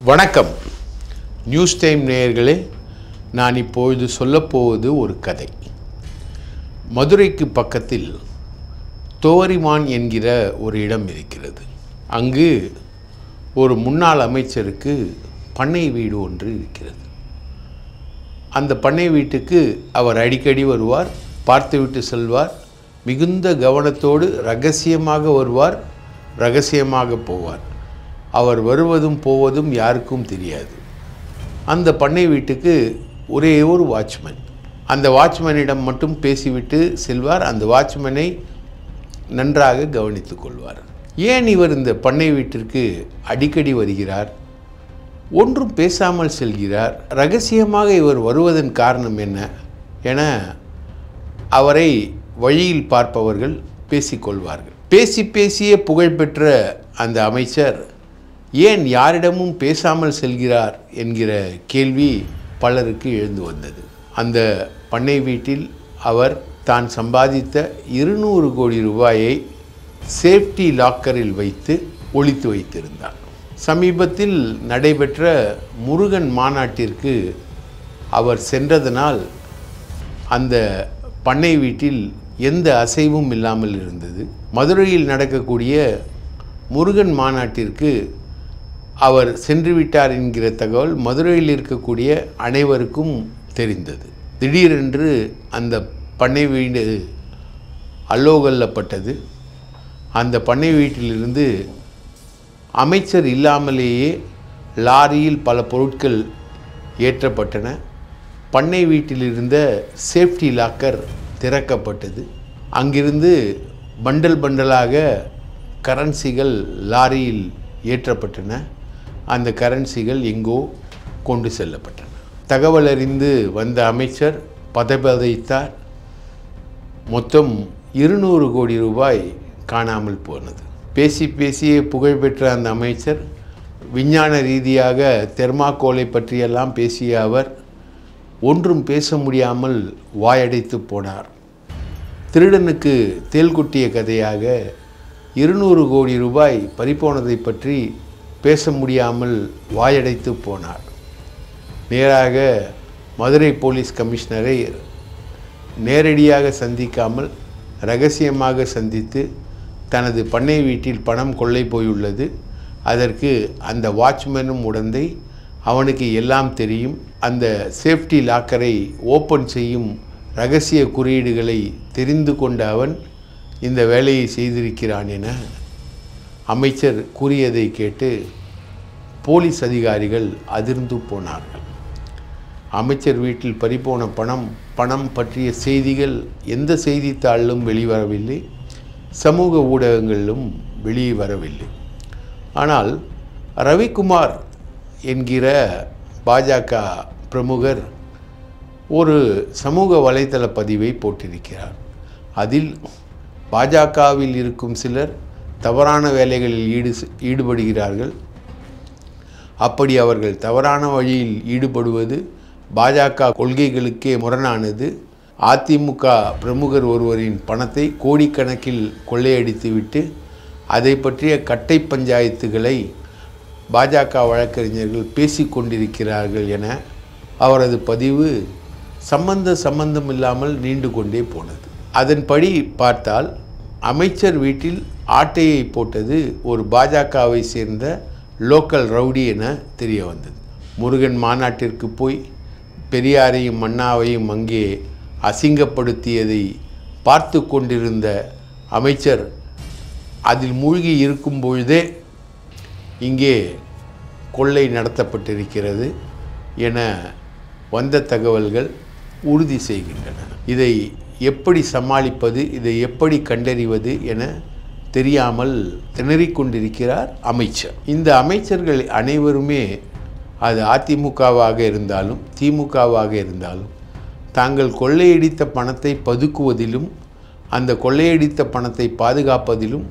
வணக்கம் news time நேயர்களே, நான் இப்பொழுது சொல்லப்போவது ஒரு கதை. மதுரைக்கு பக்கத்தில் தோரிமான் என்கிற ஒரு இடம் இருக்கிறது. அங்கு ஒரு முன்னாள் அமைச்சருக்கு பண்ணை வீடு ஒன்று இருக்கிறது. அந்த பண்ணை வீட்டுக்கு அவர் அடிக்கடி வருவார், பார்த்துவிட்டு செல்வார். மிகுந்த கவனத்தோடு ரகசியமாக வருவார், ரகசியமாக போவார். அவர் வருவதும் போவதும் யாருக்கும் தெரியாது. அந்த பண்ணை வீட்டுக்கு ஒரே ஒரு வாட்ச்மேன். அந்த வாட்ச்மேனிடம் மட்டும் பேசிவிட்டு செல்வார். அந்த வாட்ச்மேனை நன்றாக கவனித்து கொள்வார். ஏன் இவர் இந்த பண்ணை வீட்டிற்கு அடிக்கடி வருகிறார், ஒன்றும் பேசாமல் செல்கிறார், ரகசியமாக இவர் வருவதன் காரணம் என்ன என அவரை வழியில் பார்ப்பவர்கள் பேசிக்கொள்வார்கள். பேசியே புகழ்பெற்ற அந்த அமைச்சர் ஏன் யாரிடமும் பேசாமல் செல்கிறார் என்கிற கேள்வி பலருக்கு எழுந்து வந்தது. அந்த பண்ணை வீட்டில் அவர் தான் சம்பாதித்த 200 கோடி ரூபாயை சேஃப்டி லாக்கரில் வைத்து ஒளித்து வைத்திருந்தார். சமீபத்தில் நடைபெற்ற முருகன் மாநாட்டிற்கு அவர் சென்றதனால் அந்த பண்ணை வீட்டில் எந்த அசைவும் இல்லாமல் இருந்தது. மதுரையில் நடக்கக்கூடிய முருகன் மாநாட்டிற்கு அவர் சென்று விட்டார் என்கிற தகவல் மதுரையில் இருக்கக்கூடிய அனைவருக்கும் தெரிந்தது. திடீரென்று அந்த பண்ணை வீடு அல்லோகல்லப்பட்டது. அந்த பண்ணை வீட்டிலிருந்து அமைச்சர் இல்லாமலேயே லாரியில் பல பொருட்கள் ஏற்றப்பட்டன. பண்ணை வீட்டில் இருந்த சேஃப்டி லாக்கர் திறக்கப்பட்டது. அங்கிருந்து பண்டல் பண்டலாக கரன்சிகள் லாரியில் ஏற்றப்பட்டன. அந்த கரன்சிகள் எங்கோ கொண்டு செல்லப்பட்டன. தகவல் அறிந்து வந்த அமைச்சர் பதைத்தார். மொத்தம் 200 கோடி ரூபாய் காணாமல் போனது. பேசியே புகழ்பெற்ற அந்த அமைச்சர் விஞ்ஞான ரீதியாக தெர்மாக்கோலை பற்றியெல்லாம் பேசிய அவர் ஒன்றும் பேச முடியாமல் வாயடைத்து போனார். திருடனுக்கு தேள் கொட்டிய கதையாக 200 கோடி ரூபாய் பறிப்போனதை பற்றி பேச முடியாமல் வாயடைத்து போனார். நேராக மதுரை போலீஸ் கமிஷனரை நேரடியாக சந்திக்காமல் ரகசியமாக சந்தித்து தனது பண்ணை வீட்டில் பணம் கொள்ளை போயுள்ளது, அதற்கு அந்த வாட்ச்மேனும் உடந்தை, அவனுக்கு எல்லாம் தெரியும், அந்த சேஃப்டி லாக்கரை ஓப்பன் செய்யும் இரகசிய குறியீடுகளை தெரிந்து கொண்ட அவன் இந்த வேலையை செய்திருக்கிறான் என அமைச்சர் கூறியதை கேட்டு போலீஸ் அதிகாரிகள் அதிர்ந்து போனார்கள். அமைச்சர் வீட்டில் பறிபோன பணம் பற்றிய செய்திகள் எந்த செய்தித்தாளிலும் வெளிவரவில்லை, சமூக ஊடகங்களிலும் வெளியே வரவில்லை. ஆனால் ரவிக்குமார் என்கிற பாஜக பிரமுகர் ஒரு சமூக வலைத்தள பதிவை போட்டிருக்கிறார். அதில் பாஜகவில் இருக்கும் சிலர் தவறான வேலைகளில் ஈடுபடுகிறார்கள். அப்படி அவர்கள் தவறான வழியில் ஈடுபடுவது பாஜக கொள்கைகளுக்கே முரணானது. அதிமுக பிரமுகர் ஒருவரின் பணத்தை கோடிக்கணக்கில் கொள்ளையடித்துவிட்டு அதை பற்றிய கட்டை பஞ்சாயத்துகளை பாஜக வழக்கறிஞர்கள் பேசிக்கொண்டிருக்கிறார்கள் என அவரது பதிவு சம்பந்தம் இல்லாமல் நீண்டு கொண்டே போனது. அதன்படி பார்த்தால் அமைச்சர் வீட்டில் ஆட்டையை போட்டது ஒரு பாஜகவை சேர்ந்த லோக்கல் ரவுடி என தெரிய வந்தது. முருகன் மாநாட்டிற்கு போய் பெரியாரையும் அண்ணாவையும் அங்கே அசிங்கப்படுத்தியதை பார்த்து கொண்டிருந்த அமைச்சர் அதில் மூழ்கி இருக்கும் பொழுதே இங்கே கொள்ளை நடத்தப்பட்டிருக்கிறது என வந்த தகவல்கள் உறுதி செய்கின்றன. இதை எப்படி சமாளிப்பது, இதை எப்படி கண்டறிவது என தெரியாமல் திணறிக்கொண்டிருக்கிறார் அமைச்சர். இந்த அமைச்சர்கள் அனைவருமே, அது அதிமுகவாக இருந்தாலும் திமுகவாக இருந்தாலும், தாங்கள் கொள்ளையடித்த பணத்தை பதுக்குவதிலும் அந்த கொள்ளையடித்த பணத்தை பாதுகாப்பதிலும்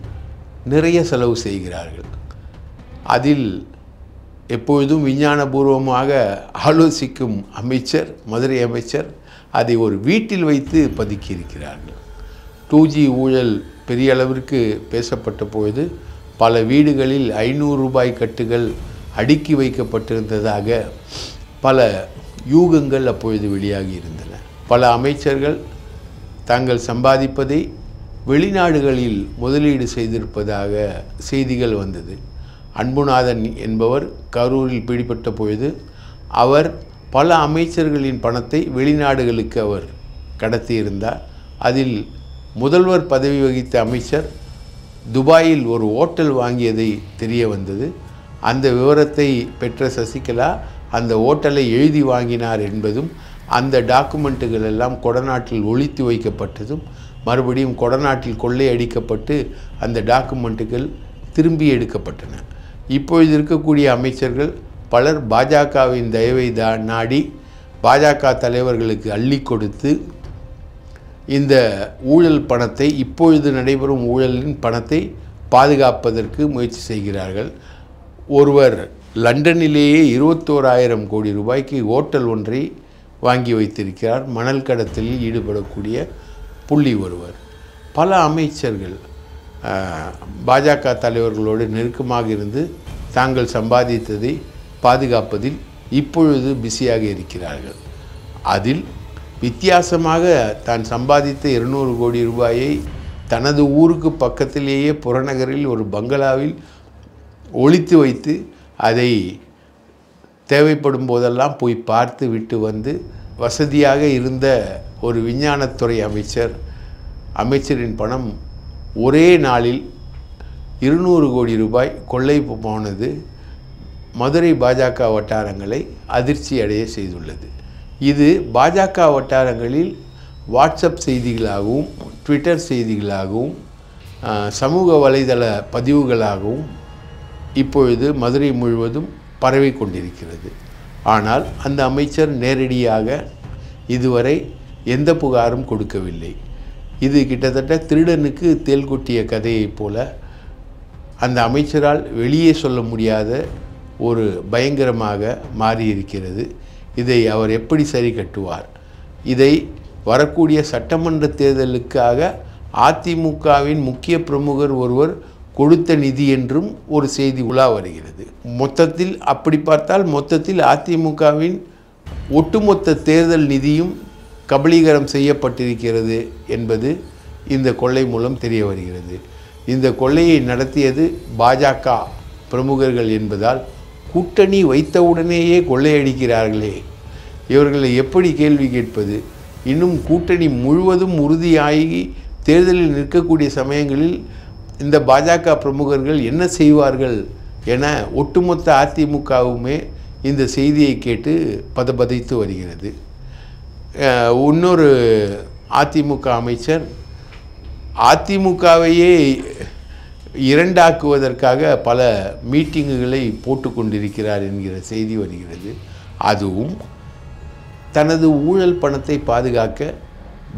நிறைய செலவு செய்கிறார்கள். அதில் எப்பொழுதும் விஞ்ஞானபூர்வமாக ஆலோசிக்கும் அமைச்சர், மதுரை அமைச்சர், அதை ஒரு வீட்டில் வைத்து பதுக்கியிருக்கிறார்கள். 2G ஊழல் பெரிய அளவிற்கு பேசப்பட்ட பொழுது பல வீடுகளில் 500 ரூபாய் கட்டுகள் அடுக்கி வைக்கப்பட்டிருந்ததாக பல யூகங்கள் அப்பொழுது வெளியாகி இருந்தன. பல அமைச்சர்கள் தாங்கள் சம்பாதிப்பதை வெளிநாடுகளில் முதலீடு செய்திருப்பதாக செய்திகள் வந்தது. அன்புநாதன் என்பவர் கரூரில் பிடிபட்ட பொழுது அவர் பல அமைச்சர்களின் பணத்தை வெளிநாடுகளுக்கு அவர் கடத்தியிருந்தார். அதில் முதல்வர் பதவி வகித்த அமைச்சர் துபாயில் ஒரு ஓட்டல் வாங்கியதை தெரிய வந்தது. அந்த விவரத்தை பெற்ற சசிகலா அந்த ஓட்டலை எழுதி வாங்கினார் என்பதும், அந்த டாக்குமெண்ட்டுகள் எல்லாம் கொடநாட்டில் ஒளித்து வைக்கப்பட்டதும், மறுபடியும் கொடநாட்டில் கொள்ளையடிக்கப்பட்டு அந்த டாக்குமெண்ட்டுகள் திரும்பி எடுக்கப்பட்டன. இப்பொழுது இருக்கக்கூடிய அமைச்சர்கள் பலர் பாஜகவின் தயவை நாடி பாஜக தலைவர்களுக்கு அள்ளி கொடுத்து இந்த ஊழல் பணத்தை, இப்பொழுது நடைபெறும் ஊழலின் பணத்தை பாதுகாப்பதற்கு முயற்சி செய்கிறார்கள். ஒருவர் லண்டனிலேயே 21,000 கோடி ரூபாய்க்கு ஓட்டல் ஒன்றை வாங்கி வைத்திருக்கிறார். மணல் கடத்தலில் ஈடுபடக்கூடிய புள்ளி ஒருவர். பல அமைச்சர்கள் பாஜக தலைவர்களோடு நெருக்கமாக இருந்து தாங்கள் சம்பாதித்ததை பாதுகாப்பதில் இப்பொழுது பிஸியாக இருக்கிறார்கள். அதில் வித்தியாசமாக தான் சம்பாதித்த 200 கோடி ரூபாயை தனது ஊருக்கு பக்கத்திலேயே புறநகரில் ஒரு பங்களாவில் ஒளித்து வைத்து அதை தேவைப்படும் போதெல்லாம் போய் பார்த்து விட்டு வந்து வசதியாக இருந்த ஒரு விஞ்ஞானத்துறை அமைச்சரின் பணம் ஒரே நாளில் 200 கோடி ரூபாய் கொள்ளை போனது மதுரை பாஜக வட்டாரங்களை அதிர்ச்சி அடைய செய்துள்ளது. இது பாஜக வட்டாரங்களில் வாட்ஸ்அப் செய்திகளாகவும் ட்விட்டர் செய்திகளாகவும் சமூக வலைதள பதிவுகளாகவும் இப்பொழுது மதுரை முழுவதும் பரவி கொண்டிருக்கிறது. ஆனால் அந்த அமைச்சர் நேரடியாக இதுவரை எந்த புகாரும் கொடுக்கவில்லை. இது கிட்டத்தட்ட திருடனுக்கு தேள் கொட்டிய கதையைப் போல அந்த அமைச்சரால் வெளியே சொல்ல முடியாத ஒரு பயங்கரமாக மாறியிருக்கிறது. இதை அவர் எப்படி சரி கட்டுவார்? இதை வரக்கூடிய சட்டமன்ற தேர்தலுக்காக அதிமுகவின் முக்கிய பிரமுகர் ஒருவர் கொடுத்த நிதி என்றும் ஒரு செய்தி உலா வருகிறது. மொத்தத்தில் அப்படி பார்த்தால் மொத்தத்தில் அதிமுகவின் ஒட்டுமொத்த தேர்தல் நிதியும் கபலீகரம் செய்யப்பட்டிருக்கிறது என்பது இந்த கொள்ளை மூலம் தெரிய வருகிறது. இந்த கொள்ளையை நடத்தியது பாஜக பிரமுகர்கள் என்பதால் கூட்டணி வைத்தவுடனேயே கொள்ளையடிக்கிறார்களே, இவர்களை எப்படி கேள்வி கேட்பது? இன்னும் கூட்டணி முழுவதும் உறுதியாகி தேர்தலில் நிற்கக்கூடிய சமயங்களில் இந்த பாஜக பிரமுகர்கள் என்ன செய்வார்கள் என ஒட்டுமொத்த அதிமுகவுமே இந்த செய்தியை கேட்டு பதபதைத்து வருகிறது. இன்னொரு அதிமுக அமைச்சர் அதிமுகவையே இரண்டாக்குவதற்காக பல மீட்டிங்குகளை போட்டு கொண்டிருக்கிறார் என்கிற செய்தி வருகிறது. அதுவும் தனது ஊழல் பணத்தை பாதுகாக்க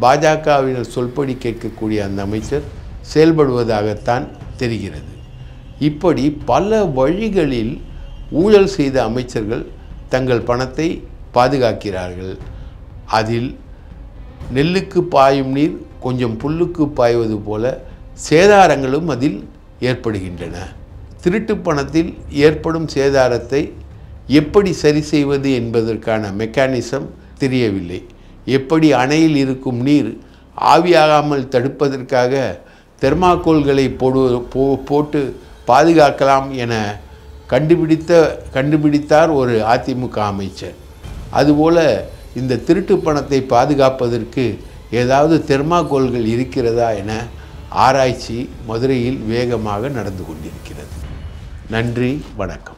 பாஜகவினர் சொல்படி கேட்கக்கூடிய அந்த அமைச்சர் செயல்படுவதாகத்தான் தெரிகிறது. இப்படி பல வழிகளில் ஊழல் செய்த அமைச்சர்கள் தங்கள் பணத்தை பாதுகாக்கிறார்கள். அதில் நெல்லுக்கு பாயும் நீர் கொஞ்சம் புல்லுக்கு பாய்வது போல சேதாரங்களும் அதில் ஏற்படுகின்றன. திருட்டு பணத்தில் ஏற்படும் சேதாரத்தை எப்படி சரி செய்வது என்பதற்கான மெக்கானிசம் தெரியவில்லை. எப்படி அணையில் இருக்கும் நீர் ஆவியாகாமல் தடுப்பதற்காக தெர்மாக்கோல்களை போட்டு பாதுகாக்கலாம் என கண்டுபிடித்தார் ஒரு அதிமுக அமைச்சர். அதுபோல் இந்த திருட்டு பணத்தை பாதுகாப்பதற்கு ஏதாவது தெர்மாக்கோல்கள் இருக்கிறதா என ஆராய்ச்சி மதுரையில் வேகமாக நடந்து கொண்டிருக்கிறது. நன்றி, வணக்கம்.